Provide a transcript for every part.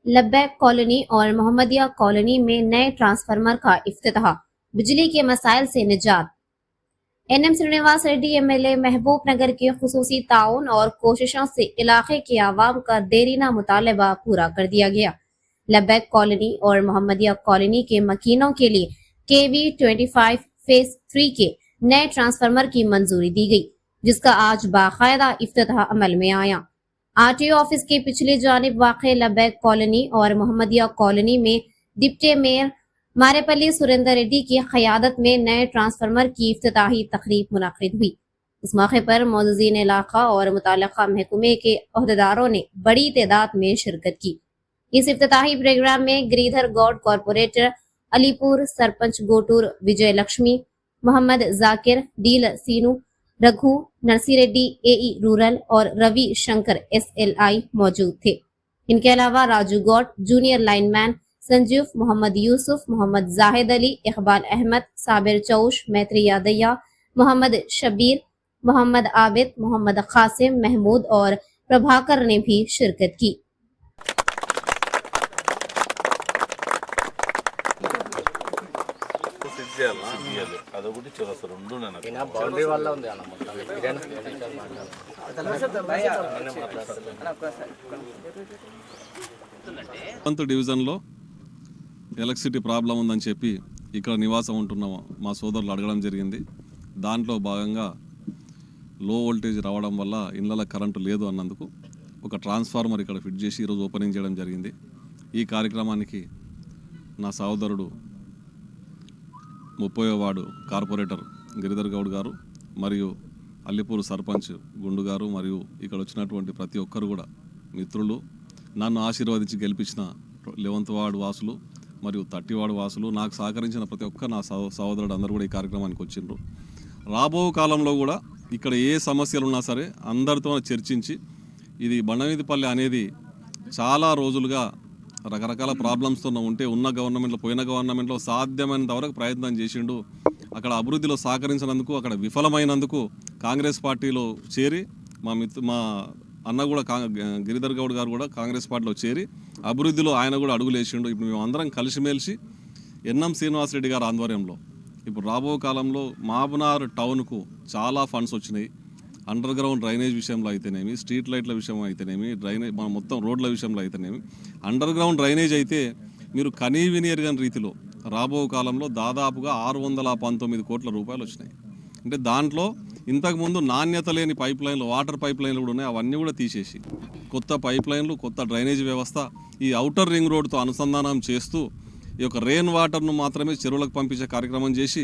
लब्बैक colony और Mohammadia colony में नए ट्रांसफार्मर का इफ्तिताह, बिजली के मसाइल से निजात। एनएम श्रीनिवास रेड्डी एमएलए महबूब नगर के खुसूसी ताउन और कोशिशों से इलाके के आवाम का देरीना मुतालबा पूरा कर दिया गया। लब्बैक कॉलोनी और मोहम्मदिया कॉलोनी के मकीनों के लिए KV-25 फेज 3 के नए ट्रांसफार्मर की मंजूरी दी गई, जिसका आज बाकायदा इफ्तिताह अमल में आया। RTO ऑफिस के पिछली जानिब वाक़े लब्बैक कॉलोनी और मोहम्मदिया कॉलोनी में डिप्टी मेयर मारेपल्ली सुरेंद्र रेड्डी की क़यादत में नए ट्रांसफार्मर की इफ्तिताही तकरीब मुनक़िद हुई। इस मौके पर मौजूदीन इलाका और मुताल्लिक़ा महकमे के अहदेदारों ने बड़ी तादाद में शिरकत की। इस इफ्तिताही प्रोग्राम में गिरिधर गौड कॉरपोरेटर अलीपुर, सरपंच गोटूर विजय लक्ष्मी, मोहम्मद जाकिर, डील सीनू, रघु नरसी रेड्डी AE रूरल और रवि शंकर SLI मौजूद थे। इनके अलावा राजू गौड, जूनियर लाइनमैन संजीव, मोहम्मद यूसुफ, मोहम्मद जाहिद अली, इकबाल अहमद, साबिर चौश, मैत्री यादैया, मोहम्मद शबीर, मोहम्मद आबिद, मोहम्मद कासिम, महमूद और प्रभाकर ने भी शिरकत की। డివిజన్లో ఎలక్ట్రిసిటీ ప్రాబ్లం ఉందని చెప్పి ఇక్కడ నివాసం ఉంటున్న మా సోదరులు అడగడం జరిగింది. దాంట్లో భాగంగా లో వోల్టేజ్ రావడం వల్ల ఇళ్ళలో కరెంటు లేదు అన్నందుకు ఒక ట్రాన్స్ఫార్మర్ ఇక్కడ ఫిట్ చేసి ఈరోజు ఓపెనింగ్ చేయడం జరిగింది. ఈ కార్యక్రమానికి నా సోదరుడు 30వ వార్డు కార్పొరేటర్ గిరిధర్ గౌడ్ గారు మరియు అల్లిపూర్ సర్పంచ్ గుండు గారు మరియు ఇక్కడ వచ్చినటువంటి ప్రతి ఒక్కరు కూడా మిత్రులు, నన్ను ఆశీర్వదించి గెలిపించిన 11వ వార్డు వాసులు మరియు 30 వార్డు వాసులు, నాకు సహకరించిన ప్రతి ఒక్క నా సహోదరుడు అందరూ కూడా ఈ కార్యక్రమానికి వచ్చిండ్రు. రాబో కాలంలో కూడా ఇక్కడ ఏ సమస్యలు ఉన్నా సరే అందరితో చర్చించి, ఇది బండమీదిపల్లి అనేది చాలా రోజులుగా రకరకాల ప్రాబ్లమ్స్తో ఉంటే ఉన్న గవర్నమెంట్లో పోయిన గవర్నమెంట్లో సాధ్యమైనంత వరకు ప్రయత్నం చేసిండు. అక్కడ అభివృద్ధిలో సహకరించినందుకు, అక్కడ విఫలమైనందుకు కాంగ్రెస్ పార్టీలో చేరి మా అన్న కూడా గిరిధర్ గౌడ్ గారు కూడా కాంగ్రెస్ పార్టీలో చేరి అభివృద్ధిలో ఆయన కూడా అడుగులేసిండు. ఇప్పుడు మేము అందరం కలిసిమెలిసి ఎన్ఎం శ్రీనివాస్ రెడ్డి గారి ఆధ్వర్యంలో ఇప్పుడు రాబో కాలంలో మాబనార్ టౌన్కు చాలా ఫండ్స్ వచ్చినాయి. అండర్ గ్రౌండ్ డ్రైనేజ్ విషయంలో అయితేనేమి, స్ట్రీట్ లైట్ల విషయం అయితేనేమి, డ్రైనేజ్ మన మొత్తం రోడ్ల విషయంలో అయితేనేమి, అండర్ గ్రౌండ్ డ్రైనేజ్ అయితే మీరు కనీవినియర్గని రీతిలో రాబో కాలంలో దాదాపుగా 619 కోట్ల రూపాయలు వచ్చినాయి. అంటే దాంట్లో ఇంతకుముందు నాణ్యత లేని పైప్ లైన్లు, వాటర్ పైప్ లైన్లు కూడా ఉన్నాయి, అవన్నీ కూడా తీసేసి కొత్త పైప్ లైన్లు, కొత్త డ్రైనేజ్ వ్యవస్థ ఈ ఔటర్ రింగ్ రోడ్తో అనుసంధానం చేస్తూ ఈ యొక్క రెయిన్ వాటర్ను మాత్రమే చెరువులకు పంపించే కార్యక్రమం చేసి,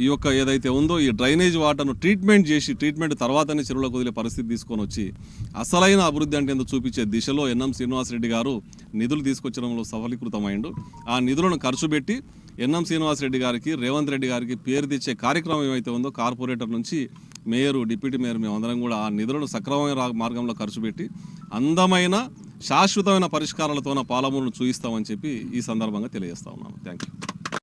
ఈ యొక్క ఏదైతే ఉందో ఈ డ్రైనేజ్ వాటర్ను ట్రీట్మెంట్ చేసి, ట్రీట్మెంట్ తర్వాతనే చెరువులకు వదిలే పరిస్థితి తీసుకొని వచ్చి అసలైన అభివృద్ధి అంటే ఏందో చూపించే దిశలో ఎన్ఎం శ్రీనివాస్ రెడ్డి గారు నిధులు తీసుకొచ్చడంలో సఫలీకృతమైండు. ఆ నిధులను ఖర్చు పెట్టి ఎన్ఎం శ్రీనివాస్ రెడ్డి గారికి, రేవంత్ రెడ్డి గారికి పేరు తెచ్చే కార్యక్రమం ఏమైతే ఉందో కార్పొరేటర్ నుంచి మేయరు, డిప్యూటీ మేయర్ మేమందరం కూడా ఆ నిధులను సక్రమమైన మార్గంలో ఖర్చు పెట్టి అందమైన శాశ్వతమైన పరిష్కారాలతో పాలమూరును చూయిస్తామని చెప్పి ఈ సందర్భంగా తెలియజేస్తా ఉన్నాను. Thank you.